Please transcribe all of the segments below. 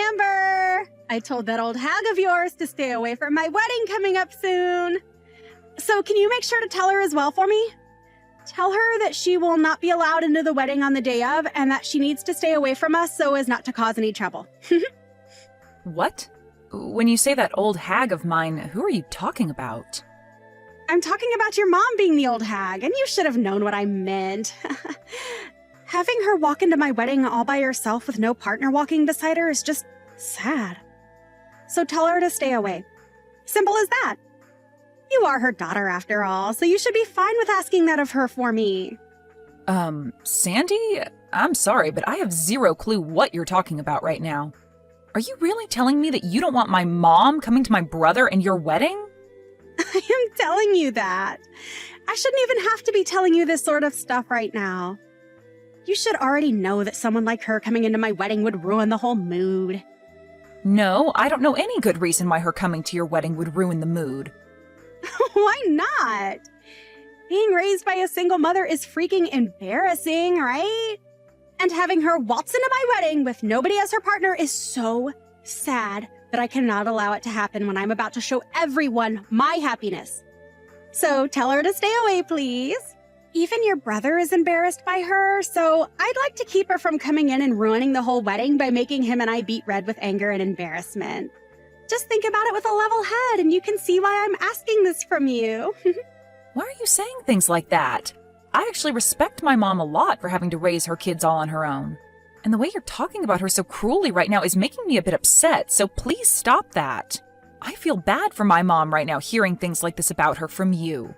Amber! I told that old hag of yours to stay away from my wedding coming up soon. So can you make sure to tell her as well for me? Tell her that she will not be allowed into the wedding on the day of and that she needs to stay away from us so as not to cause any trouble. What? When you say that old hag of mine, who are you talking about? I'm talking about your mom being the old hag, and you should have known what I meant. Having her walk into my wedding all by herself with no partner walking beside her is just sad. So tell her to stay away. Simple as that. You are her daughter after all, so you should be fine with asking that of her for me. Sandy? I'm sorry, but I have zero clue what you're talking about right now. Are you really telling me that you don't want my mom coming to my brother and your wedding? I am telling you that. I shouldn't even have to be telling you this sort of stuff right now. You should already know that someone like her coming into my wedding would ruin the whole mood. No, I don't know any good reason why her coming to your wedding would ruin the mood. Why not? Being raised by a single mother is freaking embarrassing, right? And having her waltz into my wedding with nobody as her partner is so sad that I cannot allow it to happen when I'm about to show everyone my happiness. So tell her to stay away, please. Even your brother is embarrassed by her, so I'd like to keep her from coming in and ruining the whole wedding by making him and I beat red with anger and embarrassment. Just think about it with a level head and you can see why I'm asking this from you. Why are you saying things like that? I actually respect my mom a lot for having to raise her kids all on her own. And the way you're talking about her so cruelly right now is making me a bit upset, so please stop that. I feel bad for my mom right now hearing things like this about her from you.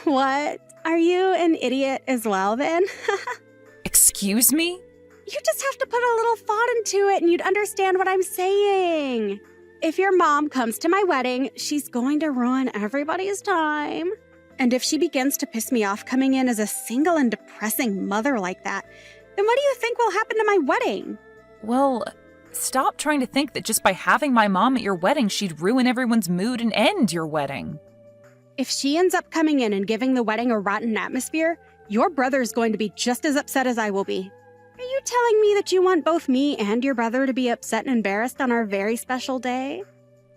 What? Are you an idiot as well then? Excuse me? You just have to put a little thought into it and you'd understand what I'm saying. If your mom comes to my wedding, she's going to ruin everybody's time. And if she begins to piss me off coming in as a single and depressing mother like that, then what do you think will happen to my wedding? Well, stop trying to think that just by having my mom at your wedding, she'd ruin everyone's mood and end your wedding. If she ends up coming in and giving the wedding a rotten atmosphere, your brother is going to be just as upset as I will be. Are you telling me that you want both me and your brother to be upset and embarrassed on our very special day?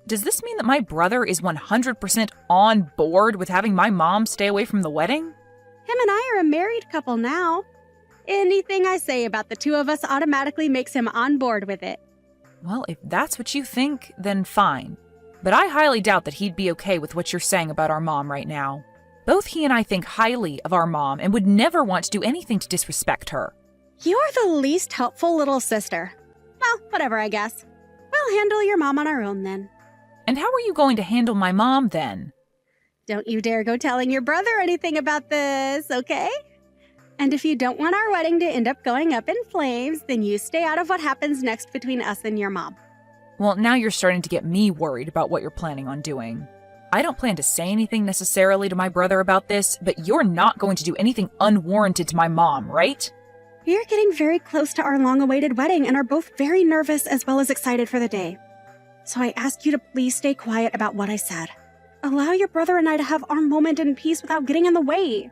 Does this mean that my brother is 100% on board with having my mom stay away from the wedding? Him and I are a married couple now. Anything I say about the two of us automatically makes him on board with it. Well, if that's what you think, then fine. But I highly doubt that he'd be okay with what you're saying about our mom right now. Both he and I think highly of our mom and would never want to do anything to disrespect her. You're the least helpful little sister. Well, whatever, I guess. We'll handle your mom on our own then. And how are you going to handle my mom then? Don't you dare go telling your brother anything about this, okay? And if you don't want our wedding to end up going up in flames, then you stay out of what happens next between us and your mom. Well, now you're starting to get me worried about what you're planning on doing. I don't plan to say anything necessarily to my brother about this, but you're not going to do anything unwarranted to my mom, right? We are getting very close to our long-awaited wedding and are both very nervous as well as excited for the day. So I ask you to please stay quiet about what I said. Allow your brother and I to have our moment in peace without getting in the way.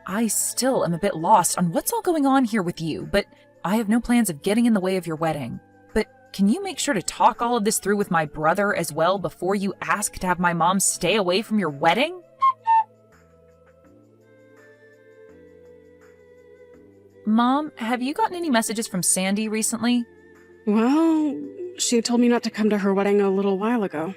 I still am a bit lost on what's all going on here with you, but I have no plans of getting in the way of your wedding. But can you make sure to talk all of this through with my brother as well before you ask to have my mom stay away from your wedding? Mom, have you gotten any messages from Sandy recently? Well, she told me not to come to her wedding a little while ago.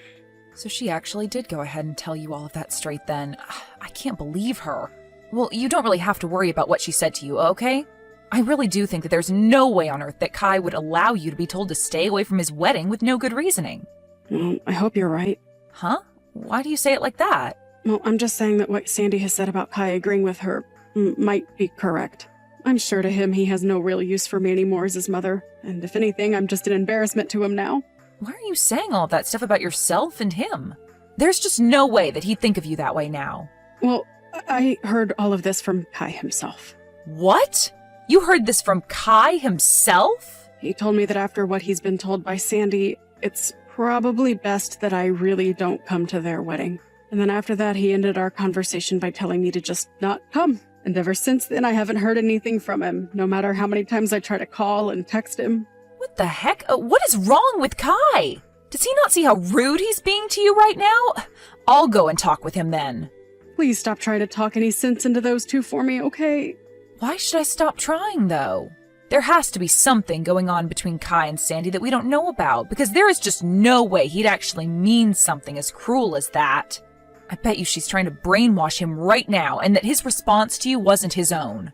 So she actually did go ahead and tell you all of that straight then. I can't believe her. Well, you don't really have to worry about what she said to you, okay? I really do think that there's no way on earth that Kai would allow you to be told to stay away from his wedding with no good reasoning. Well, I hope you're right. Huh? Why do you say it like that? Well, I'm just saying that what Sandy has said about Kai agreeing with her might be correct. I'm sure to him he has no real use for me anymore as his mother, and if anything, I'm just an embarrassment to him now. Why are you saying all of that stuff about yourself and him? There's just no way that he'd think of you that way now. Well, I heard all of this from Kai himself. What? You heard this from Kai himself? He told me that after what he's been told by Sandy, it's probably best that I really don't come to their wedding. And then after that, he ended our conversation by telling me to just not come. And ever since then, I haven't heard anything from him, no matter how many times I try to call and text him. What the heck? What is wrong with Kai? Does he not see how rude he's being to you right now? I'll go and talk with him then. Please stop trying to talk any sense into those two for me, okay? Why should I stop trying, though? There has to be something going on between Kai and Sandy that we don't know about, because there is just no way he'd actually mean something as cruel as that. I bet you she's trying to brainwash him right now, and that his response to you wasn't his own.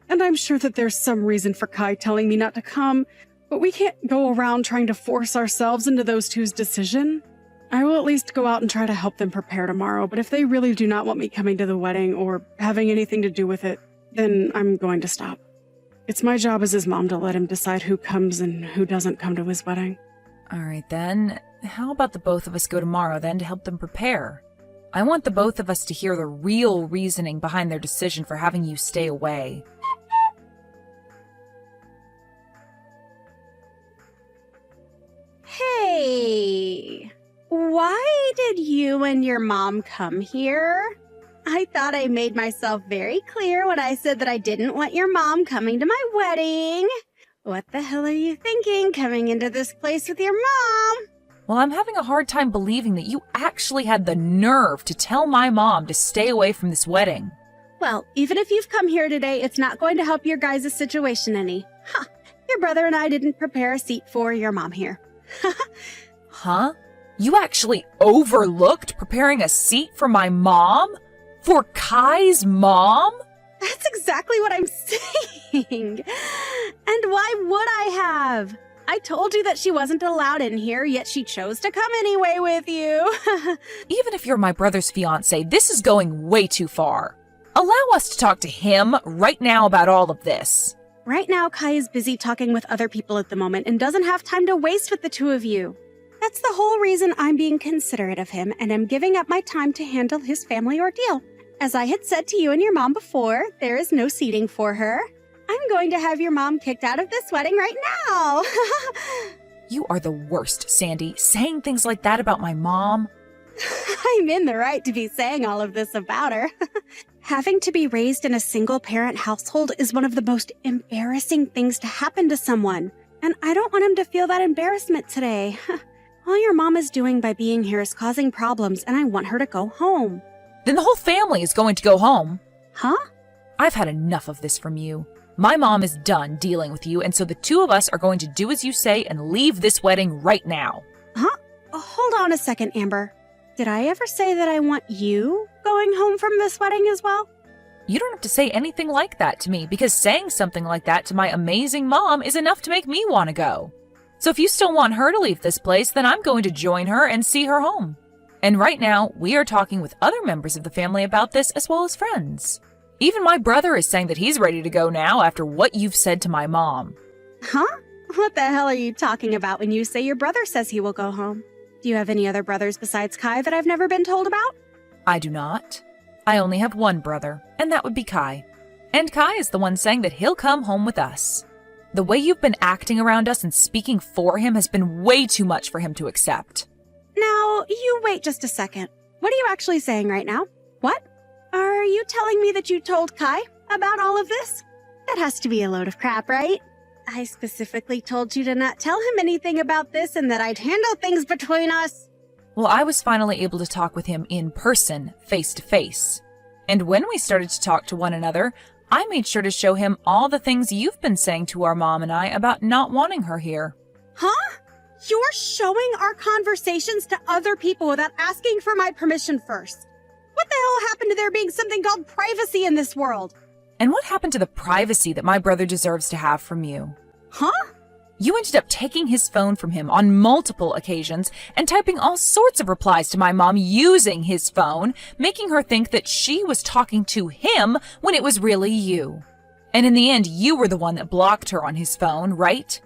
And I'm sure that there's some reason for Kai telling me not to come, but we can't go around trying to force ourselves into those two's decision. I will at least go out and try to help them prepare tomorrow, but if they really do not want me coming to the wedding or having anything to do with it, then I'm going to stop. It's my job as his mom to let him decide who comes and who doesn't come to his wedding. All right, then. How about the both of us go tomorrow, then, to help them prepare? I want the both of us to hear the real reasoning behind their decision for having you stay away. Hey, why did you and your mom come here? I thought I made myself very clear when I said that I didn't want your mom coming to my wedding. What the hell are you thinking coming into this place with your mom? Well, I'm having a hard time believing that you actually had the nerve to tell my mom to stay away from this wedding. Well, even if you've come here today, it's not going to help your guys' situation any. Huh. Your brother and I didn't prepare a seat for your mom here. Huh? You actually overlooked preparing a seat for my mom? For Kai's mom? That's exactly what I'm saying. And why would I have? I told you that she wasn't allowed in here, yet she chose to come anyway with you. Even if you're my brother's fiancé, this is going way too far. Allow us to talk to him right now about all of this. Right now, Kai is busy talking with other people at the moment and doesn't have time to waste with the two of you. That's the whole reason I'm being considerate of him and am giving up my time to handle his family ordeal. As I had said to you and your mom before, there is no seating for her. I'm going to have your mom kicked out of this wedding right now. You are the worst, Sandy, saying things like that about my mom. I'm in the right to be saying all of this about her. Having to be raised in a single-parent household is one of the most embarrassing things to happen to someone, and I don't want him to feel that embarrassment today. All your mom is doing by being here is causing problems, and I want her to go home. Then the whole family is going to go home. Huh? I've had enough of this from you. My mom is done dealing with you, and so the two of us are going to do as you say and leave this wedding right now. Huh? Hold on a second, Amber. Did I ever say that I want you going home from this wedding as well? You don't have to say anything like that to me, because saying something like that to my amazing mom is enough to make me want to go. So if you still want her to leave this place, then I'm going to join her and see her home. And right now, we are talking with other members of the family about this as well as friends. Even my brother is saying that he's ready to go now after what you've said to my mom. Huh? What the hell are you talking about when you say your brother says he will go home? Do you have any other brothers besides Kai that I've never been told about? I do not. I only have one brother, and that would be Kai. And Kai is the one saying that he'll come home with us. The way you've been acting around us and speaking for him has been way too much for him to accept. Now, you wait just a second. What are you actually saying right now? What? Are you telling me that you told Kai about all of this? That has to be a load of crap, right? I specifically told you to not tell him anything about this and that I'd handle things between us. Well, I was finally able to talk with him in person, face to face. And when we started to talk to one another, I made sure to show him all the things you've been saying to our mom and I about not wanting her here. Huh? You're showing our conversations to other people without asking for my permission first. What the hell happened to there being something called privacy in this world? And what happened to the privacy that my brother deserves to have from you? Huh? You ended up taking his phone from him on multiple occasions and typing all sorts of replies to my mom using his phone, making her think that she was talking to him when it was really you. And in the end, you were the one that blocked her on his phone, right?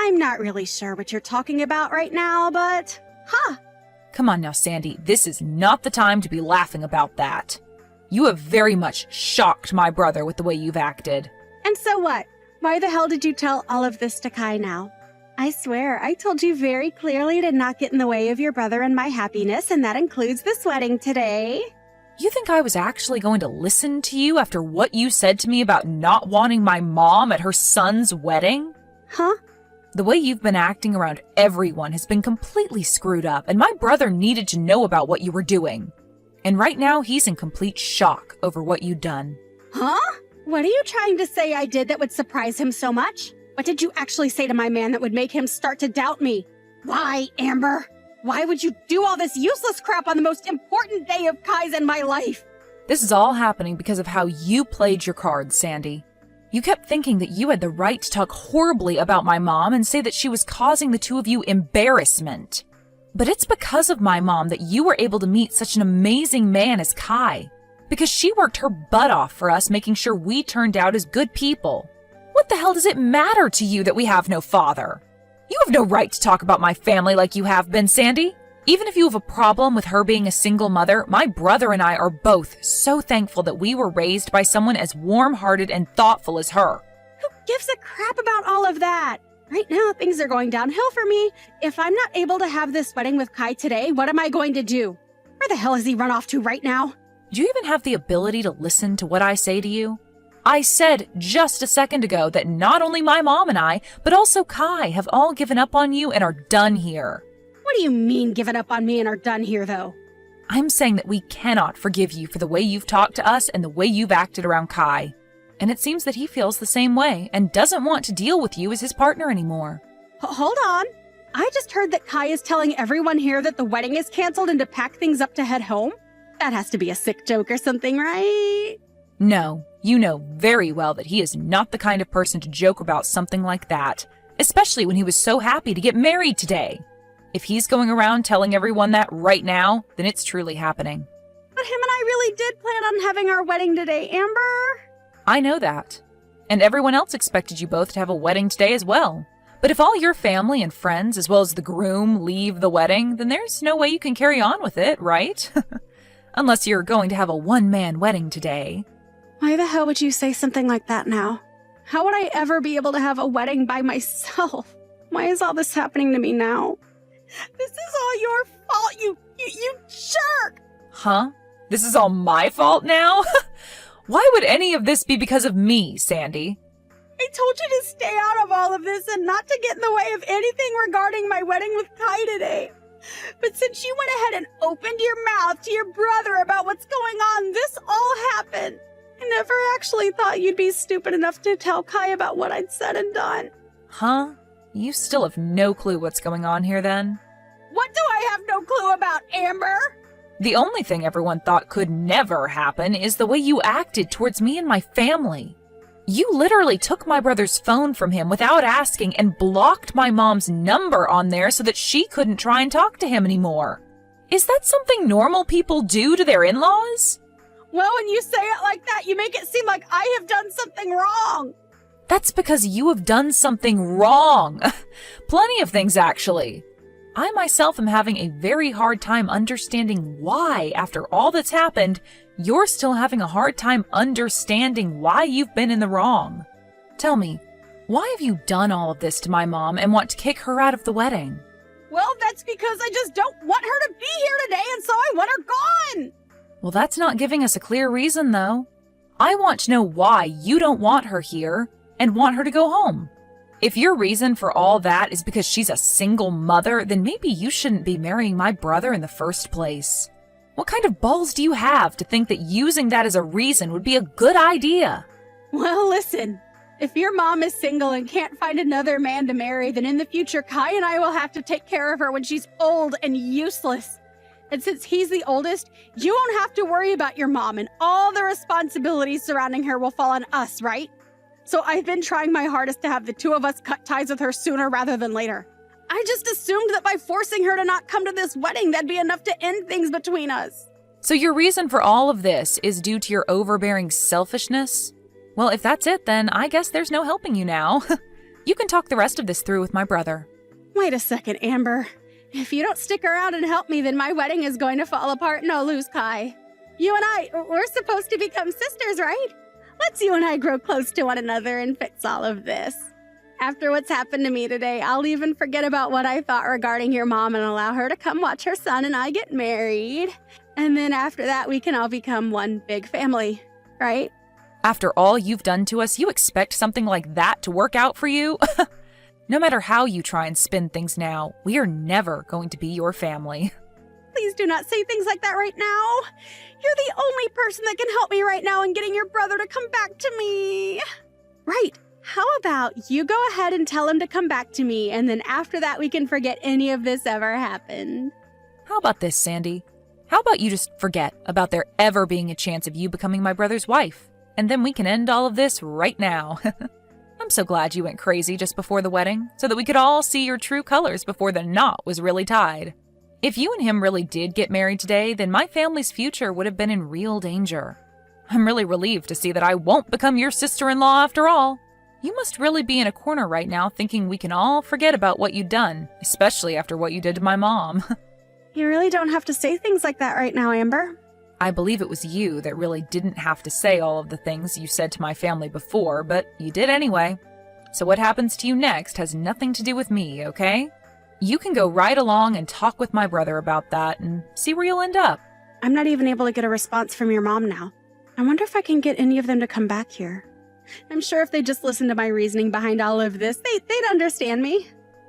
I'm not really sure what you're talking about right now, but... Huh. Come on now, Sandy. This is not the time to be laughing about that. You have very much shocked my brother with the way you've acted. And so what? Why the hell did you tell all of this to Kai now? I swear, I told you very clearly to not get in the way of your brother and my happiness, and that includes this wedding today. You think I was actually going to listen to you after what you said to me about not wanting my mom at her son's wedding? Huh? The way you've been acting around everyone has been completely screwed up, and my brother needed to know about what you were doing. And right now, he's in complete shock over what you'd done. Huh? What are you trying to say I did that would surprise him so much? What did you actually say to my man that would make him start to doubt me? Why, Amber? Why would you do all this useless crap on the most important day of Kai's in my life? This is all happening because of how you played your cards, Sandy. You kept thinking that you had the right to talk horribly about my mom and say that she was causing the two of you embarrassment. But it's because of my mom that you were able to meet such an amazing man as Kai. Because she worked her butt off for us, making sure we turned out as good people. What the hell does it matter to you that we have no father? You have no right to talk about my family like you have been, Sandy. Even if you have a problem with her being a single mother, my brother and I are both so thankful that we were raised by someone as warm-hearted and thoughtful as her. Who gives a crap about all of that? Right now, things are going downhill for me. If I'm not able to have this wedding with Kai today, what am I going to do? Where the hell has he run off to right now? Do you even have the ability to listen to what I say to you? I said just a second ago that not only my mom and I, but also Kai have all given up on you and are done here. What do you mean giving up on me and are done here, though? I'm saying that we cannot forgive you for the way you've talked to us and the way you've acted around Kai. And it seems that he feels the same way and doesn't want to deal with you as his partner anymore. Hold on. I just heard that Kai is telling everyone here that the wedding is canceled and to pack things up to head home. That has to be a sick joke or something, right? No, you know very well that he is not the kind of person to joke about something like that, especially when he was so happy to get married today. If he's going around telling everyone that right now, then it's truly happening. But him and I really did plan on having our wedding today, Amber. I know that. And everyone else expected you both to have a wedding today as well. But if all your family and friends, as well as the groom, leave the wedding, then there's no way you can carry on with it, right? Unless you're going to have a one-man wedding today. Why the hell would you say something like that now? How would I ever be able to have a wedding by myself? Why is all this happening to me now? This is all your fault, you jerk! Huh? This is all my fault now? Why would any of this be because of me, Sandy? I told you to stay out of all of this and not to get in the way of anything regarding my wedding with Kai today. But since you went ahead and opened your mouth to your brother about what's going on, this all happened. I never actually thought you'd be stupid enough to tell Kai about what I'd said and done. Huh? You still have no clue what's going on here then? What do I have no clue about, Amber? The only thing everyone thought could never happen is the way you acted towards me and my family. You literally took my brother's phone from him without asking and blocked my mom's number on there so that she couldn't try and talk to him anymore. Is that something normal people do to their in-laws? Well, when you say it like that, you make it seem like I have done something wrong. That's because you have done something wrong. Plenty of things, actually. I myself am having a very hard time understanding why, after all that's happened, you're still having a hard time understanding why you've been in the wrong. Tell me, why have you done all of this to my mom and want to kick her out of the wedding? Well, that's because I just don't want her to be here today, and so I want her gone. Well, that's not giving us a clear reason, though. I want to know why you don't want her here and want her to go home. If your reason for all that is because she's a single mother, then maybe you shouldn't be marrying my brother in the first place. What kind of balls do you have to think that using that as a reason would be a good idea? Well, listen, if your mom is single and can't find another man to marry, then in the future, Kai and I will have to take care of her when she's old and useless. And since he's the oldest, you won't have to worry about your mom, and all the responsibilities surrounding her will fall on us, right? So I've been trying my hardest to have the two of us cut ties with her sooner rather than later. I just assumed that by forcing her to not come to this wedding, that'd be enough to end things between us. So your reason for all of this is due to your overbearing selfishness? Well, if that's it, then I guess there's no helping you now. You can talk the rest of this through with my brother. Wait a second, Amber. If you don't stick around and help me, then my wedding is going to fall apart and I'll lose Kai. You and we're supposed to become sisters, right? Let's you and I grow close to one another and fix all of this. After what's happened to me today, I'll even forget about what I thought regarding your mom and allow her to come watch her son and I get married. And then after that, we can all become one big family, right? After all you've done to us, you expect something like that to work out for you? No matter how you try and spin things now, we are never going to be your family. Please do not say things like that right now. You're the only person that can help me right now in getting your brother to come back to me. Right. How about you go ahead and tell him to come back to me, and then after that we can forget any of this ever happened. How about this, Sandy? How about you just forget about there ever being a chance of you becoming my brother's wife, and then we can end all of this right now. I'm so glad you went crazy just before the wedding, so that we could all see your true colors before the knot was really tied. If you and him really did get married today, then my family's future would have been in real danger. I'm really relieved to see that I won't become your sister-in-law after all. You must really be in a corner right now thinking we can all forget about what you'd done, especially after what you did to my mom. You really don't have to say things like that right now, Amber. I believe it was you that really didn't have to say all of the things you said to my family before, but you did anyway. So what happens to you next has nothing to do with me, okay? You can go right along and talk with my brother about that and see where you'll end up. I'm not even able to get a response from your mom now. I wonder if I can get any of them to come back here. I'm sure if they just listened to my reasoning behind all of this, they'd understand me.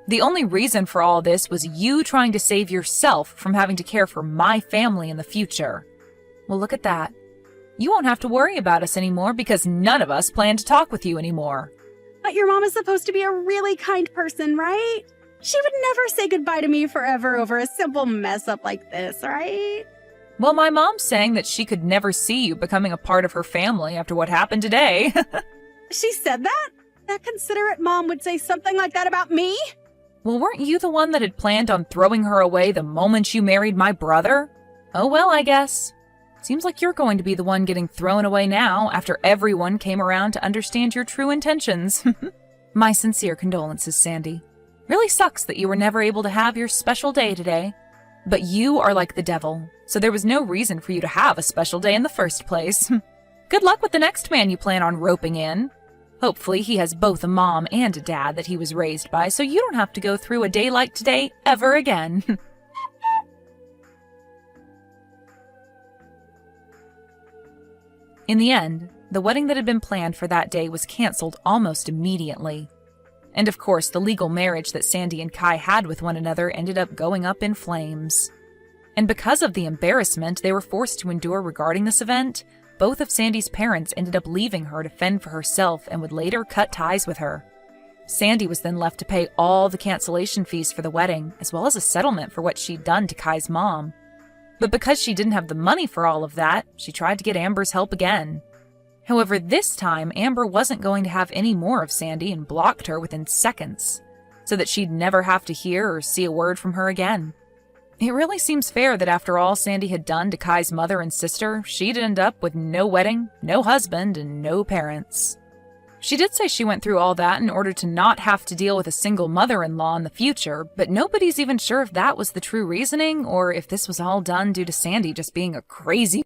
The only reason for all this was you trying to save yourself from having to care for my family in the future. Well, look at that. You won't have to worry about us anymore because none of us plan to talk with you anymore. But your mom is supposed to be a really kind person, right? She would never say goodbye to me forever over a simple mess up like this, right? Well, my mom's saying that she could never see you becoming a part of her family after what happened today. She said that? That considerate mom would say something like that about me? Well, weren't you the one that had planned on throwing her away the moment you married my brother? Oh well, I guess. Seems like you're going to be the one getting thrown away now after everyone came around to understand your true intentions. My sincere condolences, Sandy. Really sucks that you were never able to have your special day today. But you are like the devil, so there was no reason for you to have a special day in the first place. Good luck with the next man you plan on roping in. Hopefully he has both a mom and a dad that he was raised by, so you don't have to go through a day like today ever again. In the end, the wedding that had been planned for that day was canceled almost immediately. And of course, the legal marriage that Sandy and Kai had with one another ended up going up in flames. And because of the embarrassment they were forced to endure regarding this event, both of Sandy's parents ended up leaving her to fend for herself and would later cut ties with her. Sandy was then left to pay all the cancellation fees for the wedding, as well as a settlement for what she'd done to Kai's mom. But because she didn't have the money for all of that, she tried to get Amber's help again. However, this time, Amber wasn't going to have any more of Sandy and blocked her within seconds, so that she'd never have to hear or see a word from her again. It really seems fair that after all Sandy had done to Kai's mother and sister, she'd end up with no wedding, no husband, and no parents. She did say she went through all that in order to not have to deal with a single mother-in-law in the future, but nobody's even sure if that was the true reasoning or if this was all done due to Sandy just being a crazy